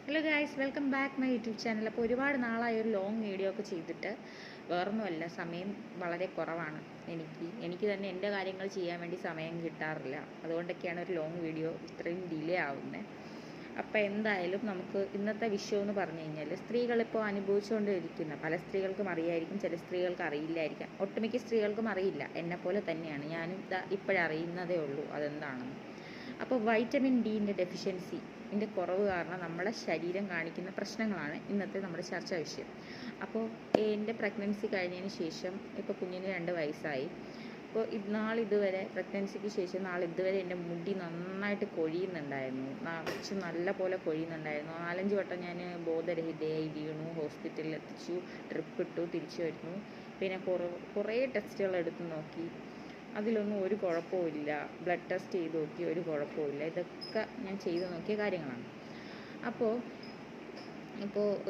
Hello guys, welcome back my YouTube channel. അപ്പോൾ ഒരുപാട് നാളായി ഒരു ലോങ് വീഡിയോ ഒക്കെ ചെയ്തിട്ട്. വേറൊന്നുമല്ല, സമയം വളരെ കുറവാണ്. എനിക്ക് തന്നെ എൻ്റെ കാര്യങ്ങൾ ചെയ്യാൻ വേണ്ടി സമയം കിട്ടാറില്ല. അതുകൊണ്ടൊക്കെയാണ് ഒരു ലോങ് വീഡിയോ ഇത്രയും ഡിലേ ആവുന്നത്. അപ്പോൾ എന്തായാലും നമുക്ക് ഇന്നത്തെ വിഷയം എന്ന് പറഞ്ഞു കഴിഞ്ഞാൽ, സ്ത്രീകളിപ്പോൾ അനുഭവിച്ചുകൊണ്ടിരിക്കുന്ന പല സ്ത്രീകൾക്കും അറിയായിരിക്കും, ചില സ്ത്രീകൾക്ക് അറിയില്ലായിരിക്കാം. ഒട്ടുമിക്ക സ്ത്രീകൾക്കും അറിയില്ല, എന്നെപ്പോലെ തന്നെയാണ്. ഞാനും ഇപ്പോഴറിയുന്നതേ ഉള്ളൂ അതെന്താണെന്ന്. അപ്പോൾ വൈറ്റമിൻ ഡിൻ്റെ ഡെഫിഷ്യൻസിൻ്റെ കുറവ് കാരണം നമ്മുടെ ശരീരം കാണിക്കുന്ന പ്രശ്നങ്ങളാണ് ഇന്നത്തെ നമ്മുടെ ചർച്ചാ വിഷയം. അപ്പോൾ എൻ്റെ പ്രഗ്നൻസി കഴിഞ്ഞതിന് ശേഷം ഇപ്പോൾ കുഞ്ഞിന് 2 വയസ്സായി. അപ്പോൾ നാളിതുവരെ പ്രഗ്നൻസിക്ക് ശേഷം നാളിതുവരെ എൻ്റെ മുടി നന്നായിട്ട് കൊഴിയുന്നുണ്ടായിരുന്നു. നല്ല പോലെ കൊഴിയുന്നുണ്ടായിരുന്നു. 4-5 വട്ടം ഞാൻ ബോധരഹിതയായി വീണു, ഹോസ്പിറ്റലിൽ എത്തിച്ചു, ട്രിപ്പ് ഇട്ടു, തിരിച്ചു വരുന്നു. പിന്നെ കുറേ ടെസ്റ്റുകൾ എടുത്ത് നോക്കി, അതിലൊന്നും ഒരു കുഴപ്പമില്ല. ബ്ലഡ് ടെസ്റ്റ് ചെയ്ത് നോക്കി, ഒരു കുഴപ്പമില്ല. ഇതൊക്കെ ഞാൻ ചെയ്ത് നോക്കിയ കാര്യങ്ങളാണ്. അപ്പോൾ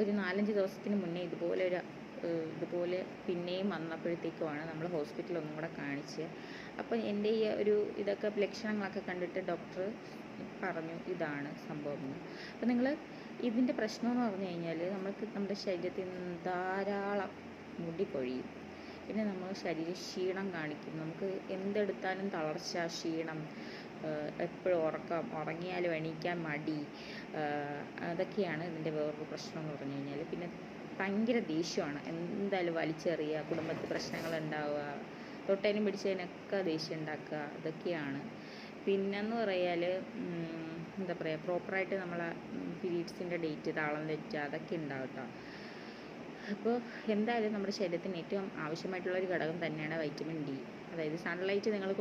ഒരു 4-5 ദിവസത്തിന് മുന്നേ ഇതുപോലെ പിന്നെയും വന്നപ്പോഴത്തേക്കുമാണ് നമ്മൾ ഹോസ്പിറ്റലിൽ ഒന്നും കൂടെ കാണിച്ച്. അപ്പോൾ എൻ്റെ ഈ ഇതൊക്കെ ലക്ഷണങ്ങളൊക്കെ കണ്ടിട്ട് ഡോക്ടർ പറഞ്ഞു ഇതാണ് സംഭവം എന്ന്. അപ്പോൾ നിങ്ങൾ ഇതിൻ്റെ പ്രശ്നമെന്ന് പറഞ്ഞു കഴിഞ്ഞാൽ, നമ്മുടെ ശരീരത്തിൽ നിന്ന് ധാരാളം മുടി കൊഴിയും. പിന്നെ നമ്മൾ ശരീരം ക്ഷീണം കാണിക്കും. നമുക്ക് എന്തെടുത്താലും തളർച്ച, ക്ഷീണം, എപ്പോഴും ഉറങ്ങിയാലും എണീക്കാൻ മടി. അതൊക്കെയാണ് ഇതിൻ്റെ വേറൊരു പ്രശ്നം എന്ന് പറഞ്ഞു കഴിഞ്ഞാൽ. പിന്നെ ഭയങ്കര ദേഷ്യമാണ്. എന്തായാലും വലിച്ചെറിയുക, കുടുംബത്തിൽ പ്രശ്നങ്ങൾ ഉണ്ടാവുക, തൊട്ടതിനും പിടിച്ചതിനൊക്കെ ദേഷ്യം ഉണ്ടാക്കുക, ഇതൊക്കെയാണ്. പിന്നെന്ന് പറയാൽ എന്താ പറയുക, പ്രോപ്പറായിട്ട് നമ്മളെ പീരീഡ്സിൻ്റെ ഡേറ്റ് താളം തെറ്റുക, അതൊക്കെ ഉണ്ടാവും കേട്ടോ. അപ്പോൾ എന്തായാലും നമ്മുടെ ശരീരത്തിന് ഏറ്റവും ആവശ്യമായിട്ടുള്ളൊരു ഘടകം തന്നെയാണ് വൈറ്റമിൻ ഡി. അതായത് സൺലൈറ്റ് നിങ്ങൾ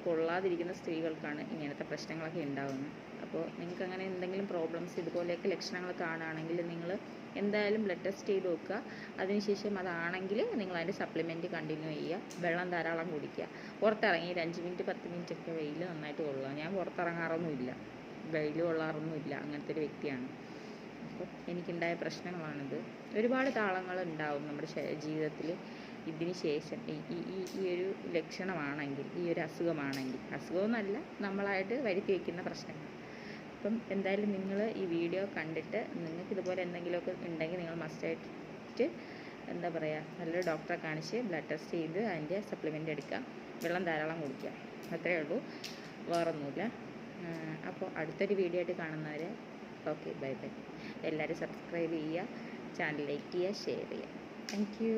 കൊള്ളാതിരിക്കുന്ന സ്ത്രീകൾക്കാണ് ഇങ്ങനത്തെ പ്രശ്നങ്ങളൊക്കെ ഉണ്ടാകുന്നത്. അപ്പോൾ നിങ്ങൾക്ക് അങ്ങനെ എന്തെങ്കിലും പ്രോബ്ലംസ്, ഇതുപോലെയൊക്കെ ലക്ഷണങ്ങൾ കാണുകയാണെങ്കിൽ നിങ്ങൾ എന്തായാലും ബ്ലഡ് ടെസ്റ്റ് ചെയ്ത് നോക്കുക. അതിനുശേഷം അതാണെങ്കിൽ നിങ്ങൾ അതിൻ്റെ സപ്ലിമെൻറ്റ് കണ്ടിന്യൂ ചെയ്യുക. വെള്ളം ധാരാളം കുടിക്കുക. പുറത്തിറങ്ങി 5 മിനിറ്റ് 10 മിനിറ്റ് ഒക്കെ വെയിൽ നന്നായിട്ട് കൊള്ളുക. ഞാൻ പുറത്തിറങ്ങാറൊന്നുമില്ല, വെയിൽ കൊള്ളാറൊന്നുമില്ല, അങ്ങനത്തെ ഒരു വ്യക്തിയാണ്. അപ്പോൾ എനിക്കുണ്ടായ പ്രശ്നങ്ങളാണിത്. ഒരുപാട് താളങ്ങൾ ഉണ്ടാവും നമ്മുടെ ജീവിതത്തിൽ ഇതിന് ശേഷം ഈ ഒരു ലക്ഷണമാണെങ്കിൽ, ഈ ഒരു അസുഖമൊന്നുമല്ല, നമ്മളായിട്ട് വരുത്തി വയ്ക്കുന്ന പ്രശ്നങ്ങൾ. അപ്പം എന്തായാലും നിങ്ങൾ ഈ വീഡിയോ കണ്ടിട്ട് നിങ്ങൾക്ക് ഇതുപോലെ എന്തെങ്കിലുമൊക്കെ ഉണ്ടെങ്കിൽ നിങ്ങൾ മസ്റ്റായിട്ട് എന്താ പറയുക, നല്ലൊരു ഡോക്ടറെ കാണിച്ച് ബ്ലഡ് ടെസ്റ്റ് ചെയ്ത് അതിൻ്റെ സപ്ലിമെൻ്റ് എടുക്കുക. വെള്ളം ധാരാളം കുടിക്കുക. അത്രയേ ഉള്ളൂ, വേറൊന്നുമില്ല. അപ്പോൾ അടുത്തൊരു വീഡിയോ ആയിട്ട് കാണുന്നവരെ ഓക്കെ, ബൈ ബൈ. എല്ലാവരും സബ്സ്ക്രൈബ് ചെയ്യുക, ചാനൽ ലൈക്ക് ചെയ്യുക, ഷെയർ ചെയ്യുക. Thank you.